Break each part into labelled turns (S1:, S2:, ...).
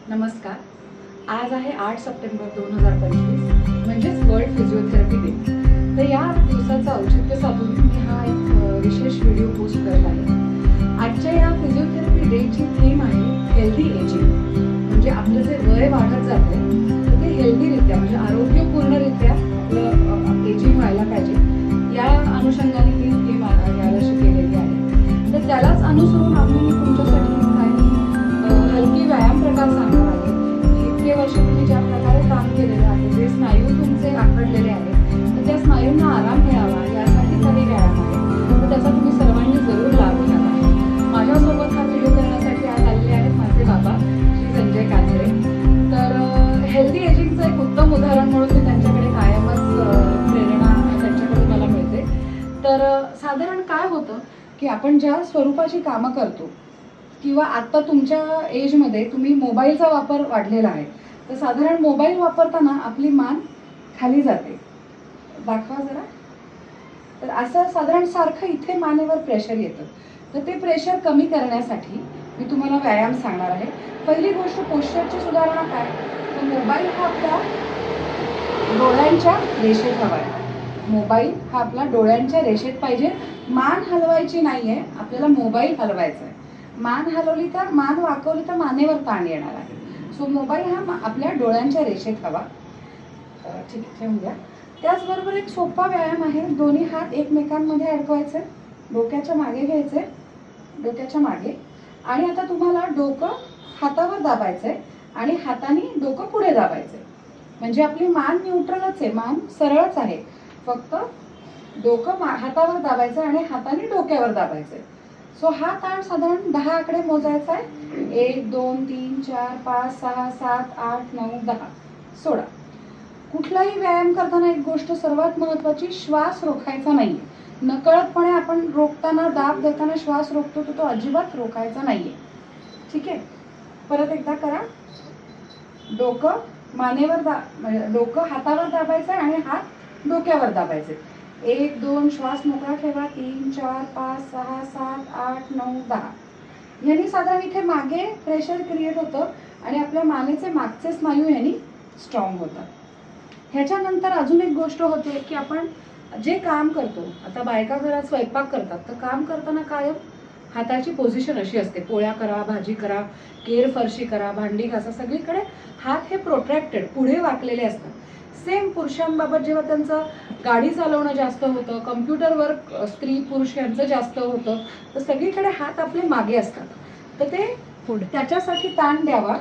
S1: नमस्कार. आज आहे 8 सप्टेंबर 2025 म्हणजेच वर्ल्ड फिजिओथेरपी डे. तर या दिवसाचं औचित्य साधून मी हा एक विशेष व्हिडिओ पोस्ट करत आहे. आजच्या या फिजिओथेरपी डेची थीम आहे हेल्दी एजिंग. म्हणजे आपलं जे वय वाढत जाते तर ते हेल्दीरित्या म्हणजे आरोग्यपूर्णरित्या आपलं एजिंग व्हायला पाहिजे, या अनुषंगाने ही थीम यावर्षी केलेली आहे. तर त्यालाच अनुसरून आम्ही तुमच्यासाठी काही हलकी व्यायाम प्रकार सांगणार आहे. इतके वर्ष तुम्ही ज्या प्रकारे काम केलेलं आहे, जे स्नायू तुमचे आखडलेले आहेत, तर त्या स्नायूंना आराम मिळावा यासाठी काही व्यायाम आहे. तर त्याचा तुम्ही सर्वांनी जरूर लाभ घ्यावा. माझ्यासोबत हा व्हिडिओ करण्यासाठी आज आलेले आहेत माझे बाबा श्री संजय कात्रे. तर हेल्दी एजिंगचं एक उत्तम उदाहरण म्हणून मी त्यांच्याकडे कायमच प्रेरणा त्यांच्याकडून मला मिळते. तर साधारण काय होतं की आपण ज्या स्वरूपाची कामं करतो किंवा आता तुमच्या एजमध्ये तुम्ही मोबाईलचा वापर वाढलेला आहे, तर साधारण मोबाईल वापरताना आपली मान खाली जाते. दाखवा जरा. तर असं साधारण सारखं इथे मानेवर प्रेशर येतं. तर ते प्रेशर कमी करण्यासाठी मी तुम्हाला व्यायाम सांगणार आहे. पहिली गोष्ट पोश्चरची सुधारणा काय, तर मोबाईल हा आपल्या डोळ्यांच्या रेषेत हवा आहे. मोबाईल हा आपला डोळ्यांच्या रेषेत पाहिजे. मान हलवायची नाहीये, आपल्याला मोबाईल हलवायचा आहे. मान हलवली तर, मान वाकवली तर मानेवर ताण येणार आहे. सो मोबाईल हा आपल्या डोळ्यांच्या रेषेत हवा. ठीक आहे, ठेवून द्या. त्याचबरोबर एक सोपा व्यायाम आहे. दोन्ही हात एकमेकांमध्ये अडकवायचे, डोक्याच्या मागे घ्यायचे, डोक्याच्या मागे. आणि आता तुम्हाला डोकं हातावर दाबायचंय आणि हाताने डोकं पुढे दाबायचंय. म्हणजे आपली मान न्यूट्रलच आहे, मान सरळच आहे. फक्त डोकं हातावर दाबायचं आणि हाताने डोक्यावर दाबायचंय. सो हा ताण साधारण 10 आकडे मोजायचा आहे. 1 2 3 4 5 6 7 8 9 10. सोडा. कुठलाही व्यायाम करताना एक गोष्ट सर्वात महत्वाची, श्वास रोखायचा नाहीये. नकळतपणे आपण रोखताना, दाब देताना श्वास रोखतो, तो अजिबात रोखायचा नाहीये. ठीक आहे. परत एकदा करा. डोकं मानेवर डोकं हातावर दाबायचं आणि हात डोक्यावर दाबायचे. 1 2 श्वास मोकळा ठेवा. 3 4 5 6 7 8 9 10. ह्यानी साधारण इथे मागे प्रेशर क्रिएट होतं आणि आपल्या मानेचे मागचे स्नायू ह्यानी स्ट्रॉंग होतात. ह्याच्यानंतर अजून एक गोष्ट होते की आपण जे काम करतो, आता बायका घरात स्वयंपाक करतात, तर काम करताना कायम हाताची पोझिशन अशी असते. पोळ्या करा, भाजी करा, केर फरशी करा, भांडी घासा, सगळीकडे हात हे प्रोट्रॅक्टेड पुढे वाकलेले असतात. सेम पुरुषांबाबत जेव्हा त्यांचं गाडी चालवणं जास्त होतं, कम्प्युटरवर स्त्री पुरुष यांचं जास्त होतं, तर सगळीकडे हात आपले मागे असतात. तर ते त्याच्यासाठी ताण द्यावा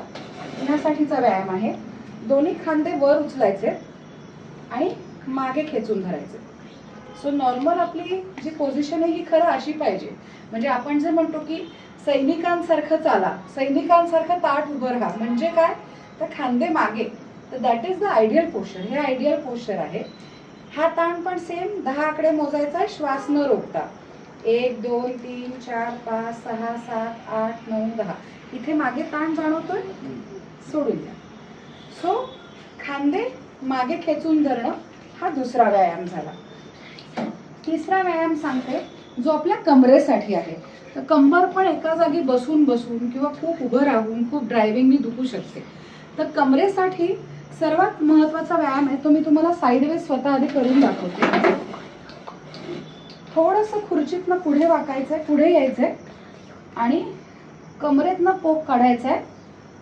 S1: ह्यासाठीचा व्यायाम आहे. दोन्ही खांदे वर उचलायचे आणि मागे खेचून धरायचे. सो नॉर्मल आपली जी पोझिशन आहे ही खरं अशी पाहिजे. म्हणजे आपण जे म्हणतो की सैनिकांसारखं चाला, सैनिकांसारखं ताठ उभं राहा, म्हणजे काय, तर खांदे मागे. तर that is the ideal posture. हे आयडियल पोश्चर आहे. हा ताण पण सेम 10 आकडे मोजायचा आहे, श्वास न रोखता. 1 2 3 4 5 6 7 8 9 10. इथे मागे ताण जाणवतोय, सोडून द्या. सो खांदे मागे खेचून धरणं हा दुसरा व्यायाम झाला. तिसरा व्यायाम सांगते, जो आपल्या कमरेसाठी आहे. तर कंबर पण एका जागी बसून बसून किंवा खूप उभं राहून, खूप ड्रायव्हिंगनी दुखू शकते. तर कमरेसाठी सर्वात महत्वाचा व्यायाम आहे, तो मी तुम्हाला साईडवेज स्वतः आधी करून दाखवते. थोडंसं खुर्चीतनं पुढे वाकायचंय, पुढे यायचंय आणि कमरेतनं पोक काढायचंय,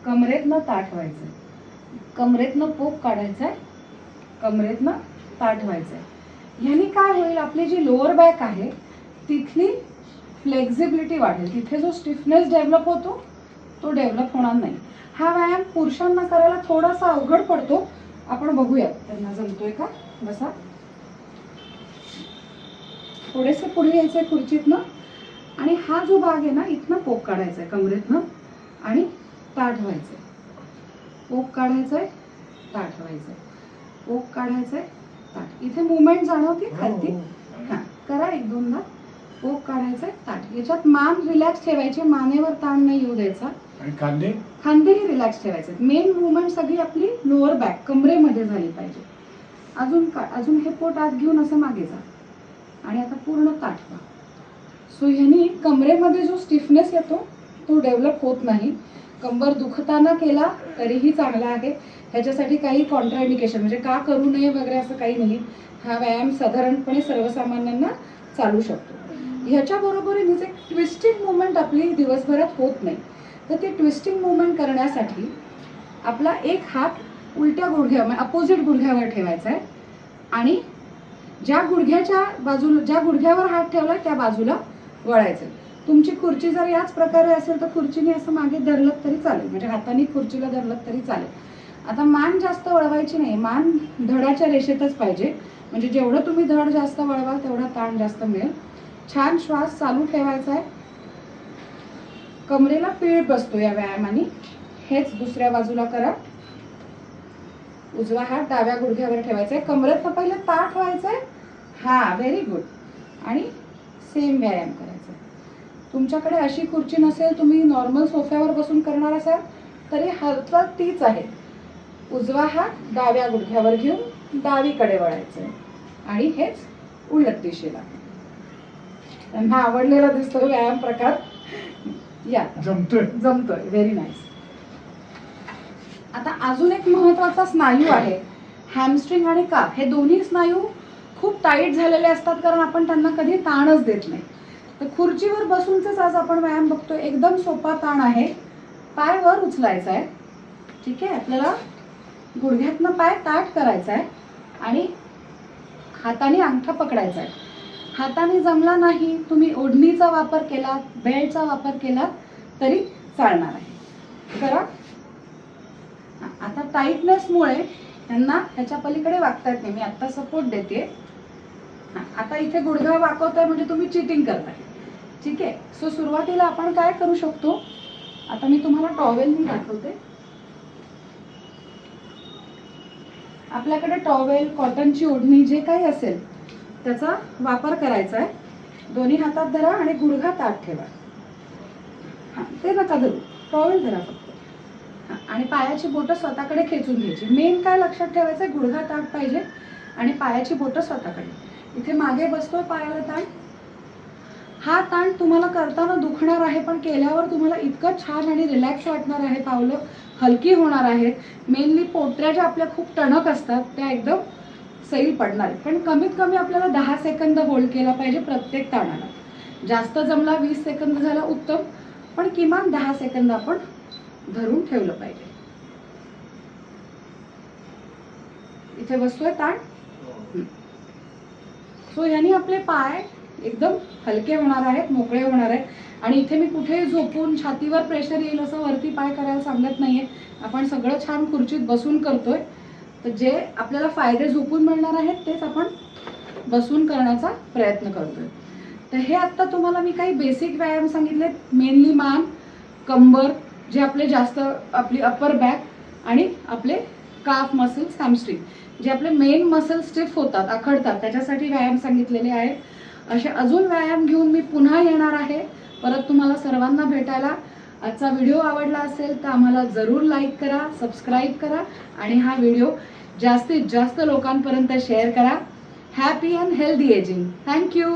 S1: कमरेतनं ताठ व्हायचंय, कमरेतनं पोक काढायचंय, कमरेतनं ताठ व्हायचंय. ह्यानी काय होईल, आपली जी लोअर बॅक आहे तिथली फ्लेक्झिबिलिटी वाढेल. तिथे जो स्टिफनेस डेव्हलप होतो तो डेव्हलप होणार नाही. हा व्यायाम पुरुषांना करायला थोडासा अवघड पडतो. आपण बघूयात त्यांना जमतोय का. बसा. थोडेसे पुढे यायचंय खुर्चीतनं आणि हा जो भाग आहे ना, इथनं पोक काढायचंय कमरेतनं आणि ताठ व्हायचंय. पोक काढायचंय, ताठ व्हायचंय, पोक काढायचंय, ताठ. इथे मुवमेंट जाणवते खालती. हा करा 1 2दा. पोक काढायचंय, ताठ. याच्यात मान रिलॅक्स ठेवायची, मानेवर ताण नाही येऊ द्यायचा.
S2: आणि खांदे
S1: खांदेही रिलॅक्स ठेवायचे. मेन मुवमेंट सगळी आपली लोअर बॅक कमरेमध्ये झाली पाहिजे. अजून हे पोट आत घेऊन असं मागे जा आणि आता पूर्ण ताठ व्हा. सो ह्यानी कमरेमध्ये जो स्टिफनेस येतो तो डेव्हलप होत नाही. कंबर दुखताना केला तरीही चांगला आहे. ह्याच्यासाठी काही कॉन्ट्राइंडिकेशन म्हणजे का करू नये वगैरे असं काही नाही. हा व्यायाम साधारणपणे सर्वसामान्यांना चालू शकतो. ह्याच्या बरोबरीनेच एक ट्विस्टिंग मुवमेंट आपली दिवसभरात होत नाही. तर ती ट्विस्टिंग मुवमेंट करण्यासाठी आपला एक हात उलट्या गुडघ्यावर अपोजिट गुडघ्यावर ठेवायचा आहे आणि ज्या गुडघ्यावर हात ठेवला त्या बाजूला वळायचं. तुमची खुर्ची जर याच प्रकारे असेल तर खुर्चीने असं मागे धरलं तरी चालेल, म्हणजे हाताने खुर्चीला धरलं तरी चालेल. आता मान जास्त वळवायची नाही, मान धडाच्या रेषेतच पाहिजे, म्हणजे जेवढं तुम्ही धड जास्त वळवाल तेवढा ताण जास्त मिळेल. छान श्वास चालू ठेवायचा आहे. कमरेला पीळ बसतो या व्यायामाने. हेच दुसऱ्या बाजूला करा. उजवा हात डाव्या गुडघ्यावर ठेवायचा आहे. कमरेत पहिले ताठ व्हायचंय. हा, व्हेरी गुड. आणि सेम व्यायाम करायचा. तुमच्याकडे अशी खुर्ची नसेल, तुम्ही नॉर्मल सोफ्यावर बसून करणार असाल तरी हालचाल तीच आहे. उजवा हात डाव्या गुडघ्यावर घेऊन डावीकडे वळायचंय आणि हेच उलट दिशेला. त्यांना आवडलेला दिसतो व्यायाम प्रकार. या, जमतोय. Very nice. आता अजून एक महत्वाचा स्नायू आहे हॅमस्ट्रिंग आणि काफ. हे दोन्ही स्नायू खूप टाईट झालेले असतात कारण आपण त्यांना कधी ताणच देत नाही. तर खुर्चीवर बसूनच आज आपण व्यायाम बघतोय. एकदम सोपा ताण आहे. पाय वर उचलायचा आहे. ठीक आहे. आपल्याला गुडघ्यातनं पाय ताठ करायचा आहे आणि हाताने अंगठा पकडायचा आहे. हाताने जमला नाही, तुम्ही ओढणीचा वापर केला, बेल्टचा वापर केला तरी चालणार आहे. करा. आता टाईटनेसमुळे त्यांना ह्याच्या पलीकडे वागता येत नाही. मी आता सपोर्ट देते. आता इथे गुडघा वाकवताय म्हणजे तुम्ही चिटिंग करताय. ठीक आहे. सो सुरुवातीला आपण काय करू शकतो, आता मी तुम्हाला टॉवेलनी दाखवते. आपल्याकडे टॉवेल, कॉटनची ओढणी जे काही असेल त्याचा वापर करायचा आहे. दोन्ही हातात धरा आणि गुडघा ताठ ठेवा. ते नका धरू, टॉवेल धरा फक्त. आणि पायाची बोटं स्वतःकडे खेचून घ्यायची. मेन काय लक्षात ठेवायचं, गुडघा ताठ पाहिजे आणि पायाची बोटं स्वतःकडे. इथे मागे बसतोय, पायाला ताण. हा ताण तुम्हाला करताना दुखणार आहे पण केल्यावर तुम्हाला इतकं छान आणि रिलॅक्स वाटणार आहे. पावलं हलकी होणार आहेत. मेनली पोटऱ्या ज्या आपल्या खूप टणक असतात त्या एकदम सैल पडणार आहेत. पण कमीत कमी आपल्याला 10 सेकंद होल्ड केला पाहिजे प्रत्येक ताणाला. जास्त जमला 20 सेकंद झाला उत्तम, पण किमान 10 सेकंद आपण धरून ठेवलं पाहिजे. इथे बसतोय ताण. सो याने आपले पाय एकदम हलके होणार आहेत, मोकळे होणार आहेत. आणि इथे मी कुठेही झोपून छातीवर प्रेशर येईल असं वरती पाय करायला सांगत नाहीये. आपण सगळं छान खुर्चीत बसून करतोय. तर जे आपल्याला फायदे झोपून मिळणार आहेत तेच आपण बसून करण्याचा प्रयत्न करतोय. तर हे आता तुम्हाला मी काही बेसिक व्यायाम सांगितले. मेनली मान, कंबर, जे आपले जास्त आपली अपर बॅक आणि आपले काफ मसल्स, हॅमस्ट्रिंग, जे आपले मेन मसल स्टिफ होतात, आखडतात, त्याच्यासाठी व्यायाम सांगितलेले आहेत. असे अजून व्यायाम घेऊन मी पुन्हा येणार आहे परत तुम्हाला सर्वांना भेटायला. आजचा व्हिडिओ आवडला असेल तर आम्हाला जरूर लाईक करा, सबस्क्राईब करा आणि हा व्हिडिओ जास्तीत जास्त लोकांपर्यंत शेअर करा. Happy and healthy ageing. Thank you.